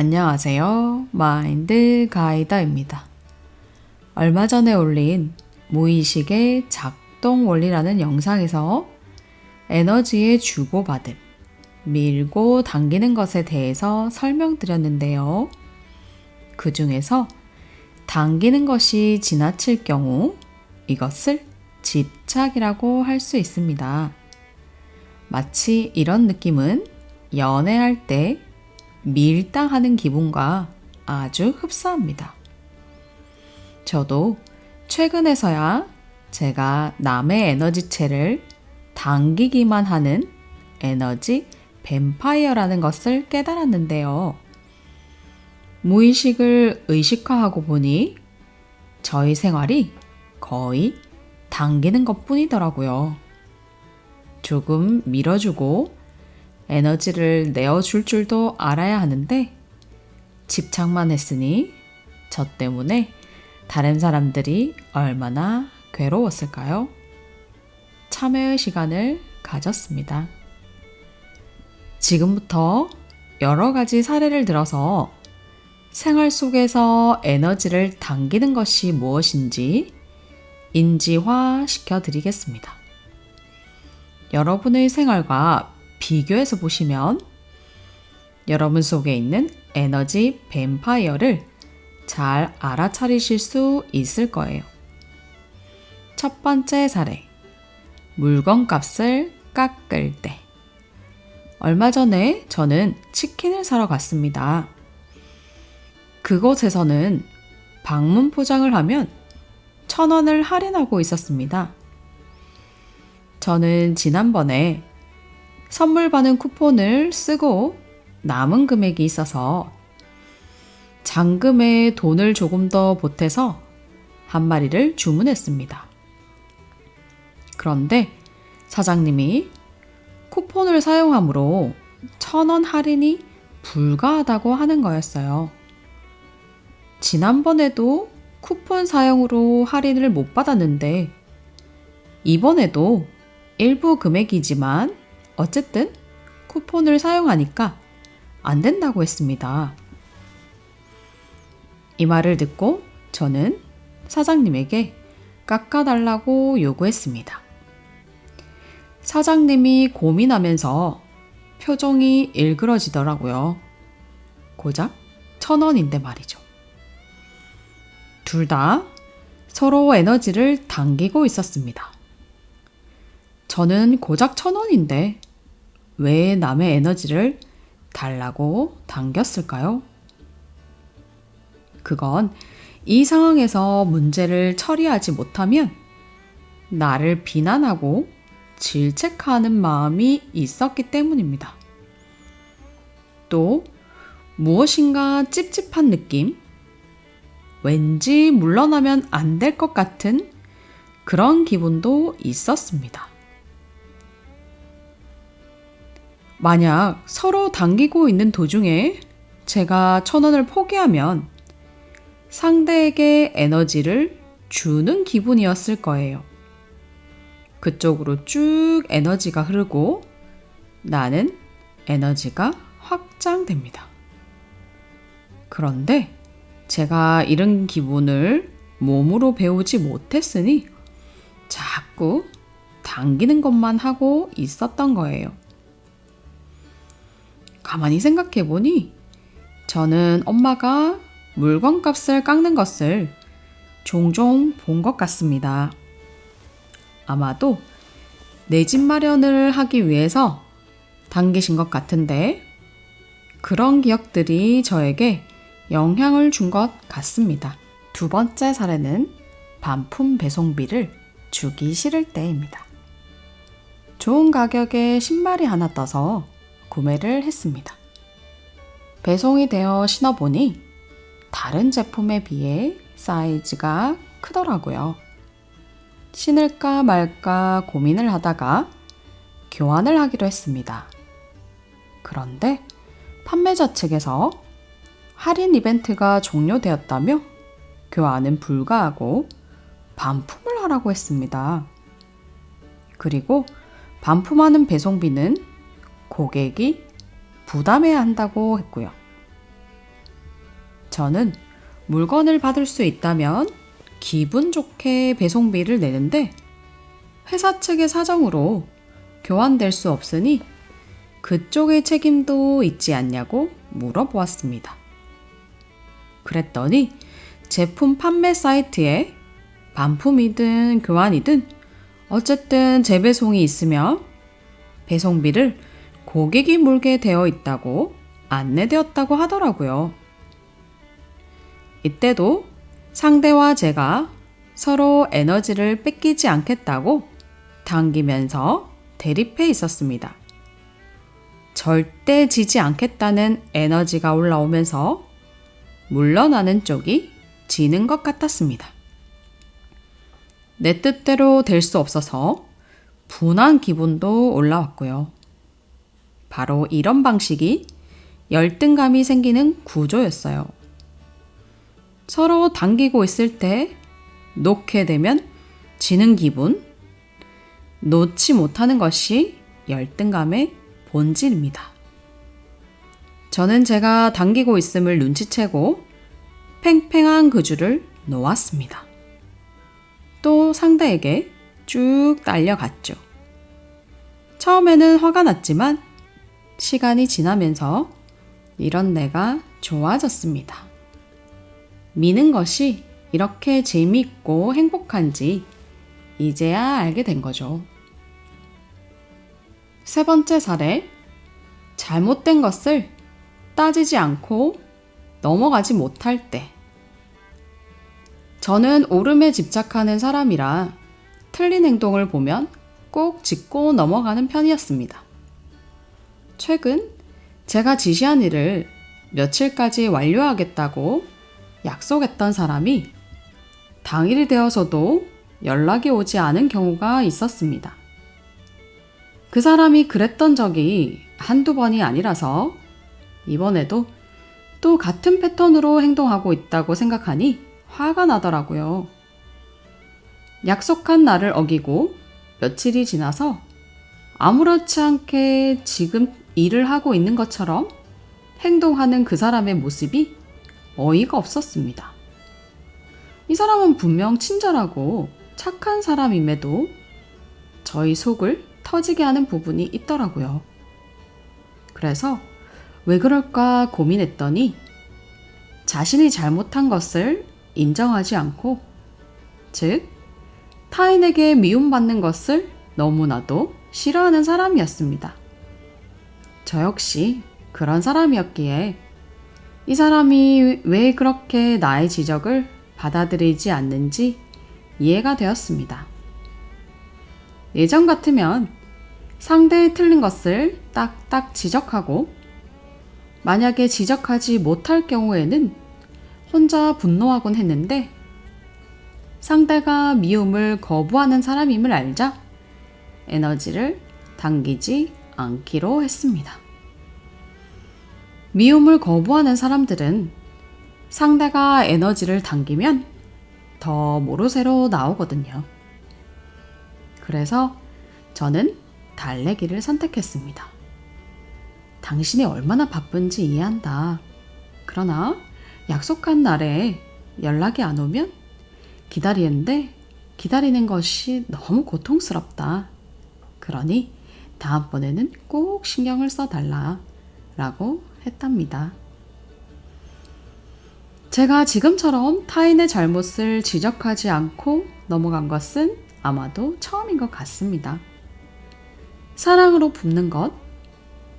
안녕하세요. 마인드 가이다입니다. 얼마 전에 올린 무의식의 작동 원리라는 영상에서 에너지의 주고받음, 밀고 당기는 것에 대해서 설명드렸는데요. 그 중에서 당기는 것이 지나칠 경우 이것을 집착이라고 할 수 있습니다. 마치 이런 느낌은 연애할 때 밀당하는 기분과 아주 흡사합니다. 저도 최근에서야 제가 남의 에너지체를 당기기만 하는 에너지 뱀파이어라는 것을 깨달았는데요. 무의식을 의식화하고 보니 저희 생활이 거의 당기는 것뿐이더라고요. 조금 밀어주고 에너지를 내어줄 줄도 알아야 하는데 집착만 했으니 저 때문에 다른 사람들이 얼마나 괴로웠을까요? 참회의 시간을 가졌습니다. 지금부터 여러 가지 사례를 들어서 생활 속에서 에너지를 당기는 것이 무엇인지 인지화 시켜드리겠습니다. 여러분의 생활과 비교해서 보시면 여러분 속에 있는 에너지 뱀파이어를 잘 알아차리실 수 있을 거예요. 첫 번째 사례, 물건값을 깎을 때. 얼마 전에 저는 치킨을 사러 갔습니다. 그곳에서는 방문 포장을 하면 1,000원을 할인하고 있었습니다. 저는 지난번에 선물 받은 쿠폰을 쓰고 남은 금액이 있어서 잔금에 돈을 조금 더 보태서 한 마리를 주문했습니다. 그런데 사장님이 쿠폰을 사용함으로 1,000원 할인이 불가하다고 하는 거였어요. 지난번에도 쿠폰 사용으로 할인을 못 받았는데 이번에도 일부 금액이지만 어쨌든 쿠폰을 사용하니까 안 된다고 했습니다. 이 말을 듣고 저는 사장님에게 깎아달라고 요구했습니다. 사장님이 고민하면서 표정이 일그러지더라고요. 고작 1,000원인데 말이죠. 둘 다 서로 에너지를 당기고 있었습니다. 저는 고작 1,000원인데 왜 남의 에너지를 달라고 당겼을까요? 그건 이 상황에서 문제를 처리하지 못하면 나를 비난하고 질책하는 마음이 있었기 때문입니다. 또 무엇인가 찝찝한 느낌, 왠지 물러나면 안 될 것 같은 그런 기분도 있었습니다. 만약 서로 당기고 있는 도중에 제가 1,000원을 포기하면 상대에게 에너지를 주는 기분이었을 거예요. 그쪽으로 쭉 에너지가 흐르고 나는 에너지가 확장됩니다. 그런데 제가 이런 기분을 몸으로 배우지 못했으니 자꾸 당기는 것만 하고 있었던 거예요. 가만히 생각해 보니 저는 엄마가 물건값을 깎는 것을 종종 본 것 같습니다. 아마도 내 집 마련을 하기 위해서 당기신 것 같은데 그런 기억들이 저에게 영향을 준 것 같습니다. 두 번째 사례는 반품 배송비를 주기 싫을 때입니다. 좋은 가격에 신발이 하나 떠서 구매를 했습니다. 배송이 되어 신어보니 다른 제품에 비해 사이즈가 크더라고요. 신을까 말까 고민을 하다가 교환을 하기로 했습니다. 그런데 판매자 측에서 할인 이벤트가 종료되었다며 교환은 불가하고 반품을 하라고 했습니다. 그리고 반품하는 배송비는 고객이 부담해야 한다고 했고요. 저는 물건을 받을 수 있다면 기분 좋게 배송비를 내는데 회사 측의 사정으로 교환될 수 없으니 그쪽의 책임도 있지 않냐고 물어보았습니다. 그랬더니 제품 판매 사이트에 반품이든 교환이든 어쨌든 재배송이 있으며 배송비를 고객이 물게 되어 있다고 안내되었다고 하더라고요. 이때도 상대와 제가 서로 에너지를 뺏기지 않겠다고 당기면서 대립해 있었습니다. 절대 지지 않겠다는 에너지가 올라오면서 물러나는 쪽이 지는 것 같았습니다. 내 뜻대로 될 수 없어서 분한 기분도 올라왔고요. 바로 이런 방식이 열등감이 생기는 구조였어요. 서로 당기고 있을 때 놓게 되면 지는 기분, 놓지 못하는 것이 열등감의 본질입니다. 저는 제가 당기고 있음을 눈치채고 팽팽한 그 줄을 놓았습니다. 또 상대에게 쭉 딸려갔죠. 처음에는 화가 났지만 시간이 지나면서 이런 내가 좋아졌습니다. 미는 것이 이렇게 재미있고 행복한지 이제야 알게 된 거죠. 세 번째 사례, 잘못된 것을 따지지 않고 넘어가지 못할 때. 저는 옳음에 집착하는 사람이라 틀린 행동을 보면 꼭 짚고 넘어가는 편이었습니다. 최근 제가 지시한 일을 며칠까지 완료하겠다고 약속했던 사람이 당일이 되어서도 연락이 오지 않은 경우가 있었습니다. 그 사람이 그랬던 적이 한두 번이 아니라서 이번에도 또 같은 패턴으로 행동하고 있다고 생각하니 화가 나더라고요. 약속한 날을 어기고 며칠이 지나서 아무렇지 않게 지금 일을 하고 있는 것처럼 행동하는 그 사람의 모습이 어이가 없었습니다. 이 사람은 분명 친절하고 착한 사람임에도 저희 속을 터지게 하는 부분이 있더라고요. 그래서 왜 그럴까 고민했더니 자신이 잘못한 것을 인정하지 않고, 즉 타인에게 미움받는 것을 너무나도 싫어하는 사람이었습니다. 저 역시 그런 사람이었기에 이 사람이 왜 그렇게 나의 지적을 받아들이지 않는지 이해가 되었습니다. 예전 같으면 상대의 틀린 것을 딱딱 지적하고 만약에 지적하지 못할 경우에는 혼자 분노하곤 했는데 상대가 미움을 거부하는 사람임을 알자 에너지를 당기지 않기로 했습니다. 미움을 거부하는 사람들은 상대가 에너지를 당기면 더 모르쇠로 나오거든요. 그래서 저는 달래기를 선택했습니다. 당신이 얼마나 바쁜지 이해한다. 그러나 약속한 날에 연락이 안 오면 기다리는데 기다리는 것이 너무 고통스럽다. 그러니 다음번에는 꼭 신경을 써달라 라고 했답니다. 제가 지금처럼 타인의 잘못을 지적하지 않고 넘어간 것은 아마도 처음인 것 같습니다. 사랑으로 붓는 것,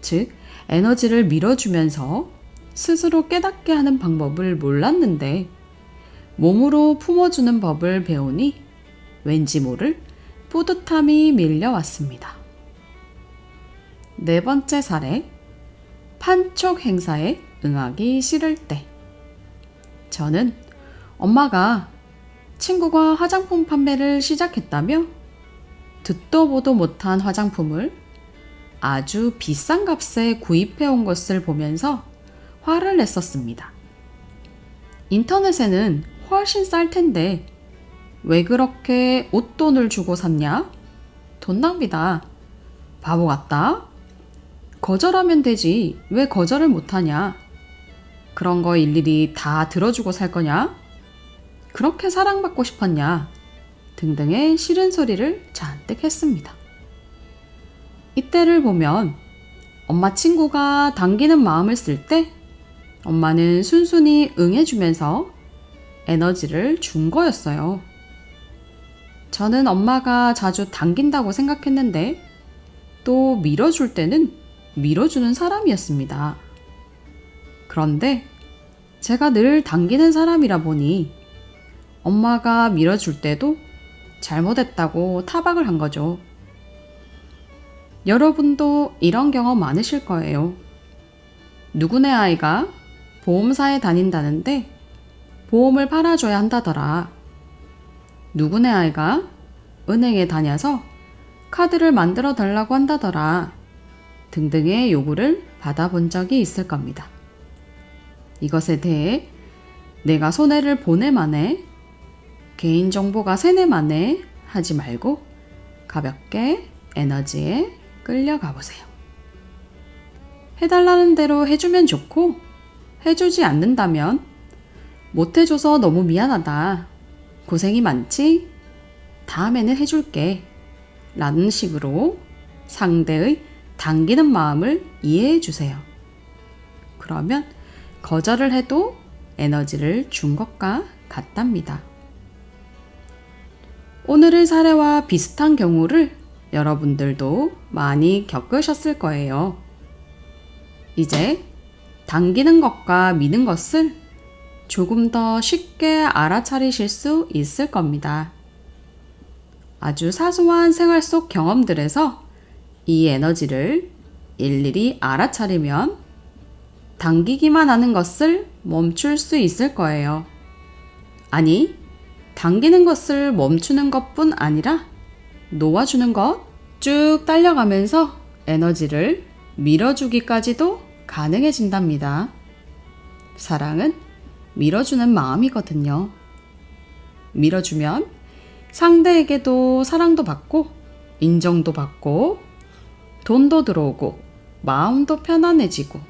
즉 에너지를 밀어주면서 스스로 깨닫게 하는 방법을 몰랐는데 몸으로 품어주는 법을 배우니 왠지 모를 뿌듯함이 밀려왔습니다. 네 번째 사례, 판촉 행사에 응하기 싫을 때. 저는 엄마가 친구가 화장품 판매를 시작했다며 듣도 보도 못한 화장품을 아주 비싼 값에 구입해온 것을 보면서 화를 냈었습니다. 인터넷에는 훨씬 쌀 텐데 왜 그렇게 웃돈을 주고 샀냐? 돈 낭비다. 바보 같다. 거절하면 되지. 왜 거절을 못하냐? 그런 거 일일이 다 들어주고 살 거냐? 그렇게 사랑받고 싶었냐? 등등의 싫은 소리를 잔뜩 했습니다. 이때를 보면 엄마 친구가 당기는 마음을 쓸 때 엄마는 순순히 응해주면서 에너지를 준 거였어요. 저는 엄마가 자주 당긴다고 생각했는데 또 밀어줄 때는 밀어주는 사람이었습니다. 그런데 제가 늘 당기는 사람이라 보니 엄마가 밀어줄 때도 잘못했다고 타박을 한 거죠. 여러분도 이런 경험 많으실 거예요. 누구네 아이가 보험사에 다닌다는데 보험을 팔아줘야 한다더라. 누구네 아이가 은행에 다녀서 카드를 만들어 달라고 한다더라. 등등의 요구를 받아본 적이 있을 겁니다. 이것에 대해 내가 손해를 보내 마네, 개인정보가 세네 마네 하지 말고 가볍게 에너지에 끌려가 보세요. 해달라는 대로 해주면 좋고 해주지 않는다면 못해줘서 너무 미안하다. 고생이 많지? 다음에는 해줄게. 라는 식으로 상대의 당기는 마음을 이해해 주세요. 그러면 거절을 해도 에너지를 준 것과 같답니다. 오늘의 사례와 비슷한 경우를 여러분들도 많이 겪으셨을 거예요. 이제 당기는 것과 미는 것을 조금 더 쉽게 알아차리실 수 있을 겁니다. 아주 사소한 생활 속 경험들에서 이 에너지를 일일이 알아차리면 당기기만 하는 것을 멈출 수 있을 거예요. 아니, 당기는 것을 멈추는 것뿐 아니라 놓아주는 것, 쭉 딸려가면서 에너지를 밀어주기까지도 가능해진답니다. 사랑은 밀어주는 마음이거든요. 밀어주면 상대에게도 사랑도 받고 인정도 받고 돈도 들어오고 마음도 편안해지고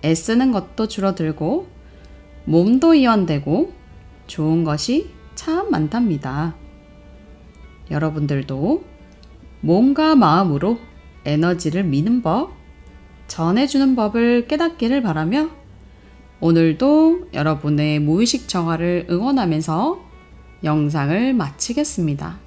애쓰는 것도 줄어들고 몸도 이완되고 좋은 것이 참 많답니다. 여러분들도 몸과 마음으로 에너지를 미는 법, 전해주는 법을 깨닫기를 바라며 오늘도 여러분의 무의식 정화를 응원하면서 영상을 마치겠습니다.